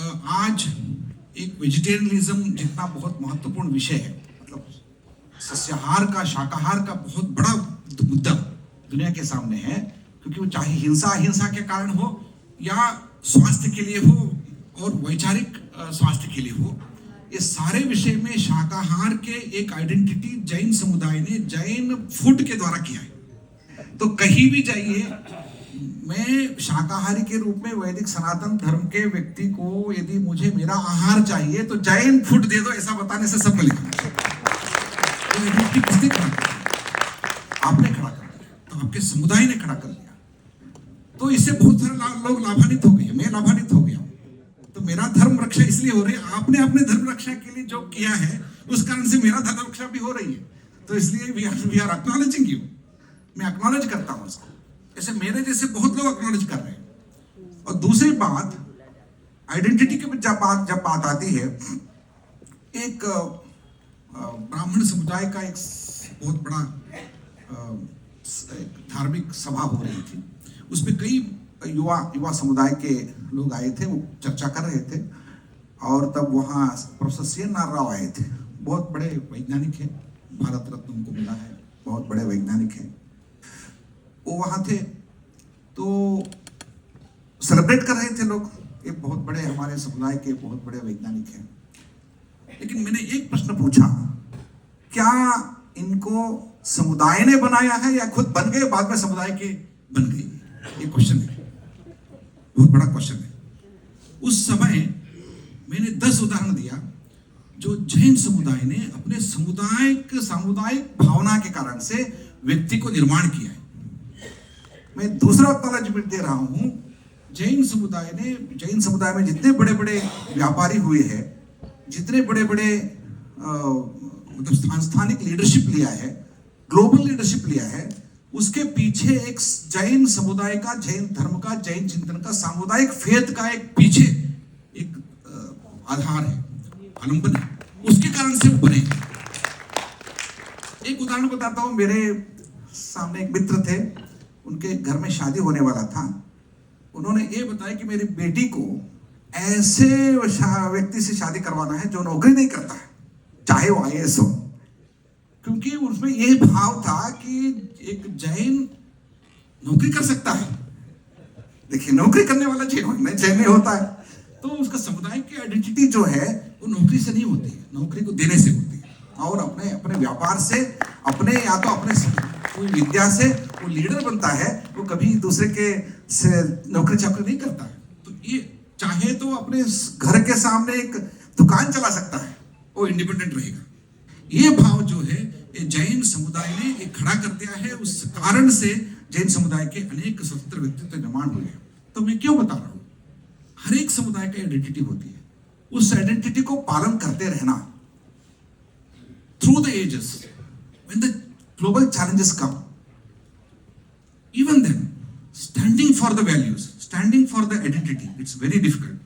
आज एक वेजिटेरियनिज्म जितना बहुत महत्वपूर्ण विषय है, मतलब सस्याहार का, शाकाहार का बहुत बड़ा मुद्दा दुनिया के सामने है, क्योंकि वो चाहे हिंसा अहिंसा के कारण हो या स्वास्थ्य के लिए हो और वैचारिक स्वास्थ्य के लिए हो, ये सारे विषय में शाकाहार के एक आइडेंटिटी जैन समुदाय ने जैन फूड के द्वारा किया है। तो कहीं भी जाइए, मैं शाकाहारी के रूप में वैदिक सनातन धर्म के व्यक्ति को यदि मुझे मेरा आहार चाहिए तो जैन फूड दे दो, ऐसा बताने से सब मिलेगा। तो किसने खड़ा कर दिया? आपने खड़ा कर दिया, तो आपके समुदाय ने खड़ा कर दिया। तो इससे बहुत सारे लोग लाभान्वित हो गए, मैं लाभान्वित हो गया। तो मेरा धर्म रक्षा इसलिए हो रही है, आपने अपने धर्म रक्षा के लिए जो किया है उस कारण से मेरा धर्म रक्षा भी हो रही है। तो इसलिए वी आर एक्नॉलेजिंग यू, मैं एक्नॉलेज करता हूं उसको, ऐसे मेरे जैसे बहुत लोग एक्नॉलेज कर रहे हैं। और दूसरी बात, आइडेंटिटी की जब बात आती है, एक ब्राह्मण समुदाय का एक बहुत बड़ा धार्मिक सभा हो रही थी, उसमें कई युवा समुदाय के लोग आए थे, वो चर्चा कर रहे थे। और तब वहाँ प्रोफेसर सी.एन.आर. राव आए थे, बहुत बड़े वैज्ञानिक हैं, भारत रत्न उनको मिला है, बहुत बड़े वैज्ञानिक हैं। वो वहाँ थे तो सेलिब्रेट कर रहे थे लोग, एक बहुत बड़े हमारे समुदाय के बहुत बड़े वैज्ञानिक हैं। लेकिन मैंने एक प्रश्न पूछा, क्या इनको समुदाय ने बनाया है या खुद बन गए, बाद में समुदाय के बन गए? ये क्वेश्चन है, बहुत बड़ा क्वेश्चन है। उस समय मैंने 10 उदाहरण दिया जो जैन समुदाय ने अपने सामुदायिक भावना के कारण से व्यक्ति को निर्माण किया है। मैं दूसरा एक्नॉलेजमेंट दे रहा हूं, जैन समुदाय में जितने बड़े बड़े व्यापारी हुए हैं, जितने बड़े बड़े मतलब स्थानिक लीडरशिप लिया है, ग्लोबल लीडरशिप लिया है, उसके पीछे एक जैन समुदाय का, जैन धर्म का, जैन चिंतन का, सामुदायिक फेथ का एक पीछे एक आधार है, आलंबन है, उसके कारण से वो बने। एक उदाहरण बताता हूं, मेरे सामने एक मित्र थे, उनके घर में शादी होने वाला था। उन्होंने ये बताया कि मेरी बेटी को ऐसे व्यक्ति से शादी करवाना है जो नौकरी नहीं करता है, चाहे वो IAS हो, क्योंकि उसमें यह भाव था कि एक जैन नौकरी कर सकता है। देखिए, नौकरी करने वाला जैन नहीं होता है, तो उसका समुदाय की आइडेंटिटी जो है वो नौकरी से नहीं होती है, नौकरी को देने से होती है, और अपने व्यापार से, अपने या तो अपने कोई विद्या से वो लीडर बनता है, वो कभी दूसरे के से नौकरी चाकरी नहीं करता है। तो ये चाहे तो अपने घर के सामने एक दुकान चला सकता है, वो इंडिपेंडेंट रहेगा। ये भाव जो है ये जैन समुदाय ने एक खड़ा कर दिया है, उस कारण से जैन समुदाय के अनेक स्वतंत्र व्यक्तित्व निर्माण हुए हैं। तो मैं क्यों बता रहा हूं, हर एक समुदाय की आइडेंटिटी होती है, उस आइडेंटिटी को पालन करते रहना through the ages, when the global challenges come, even then standing for the values, standing for the identity, it's very difficult.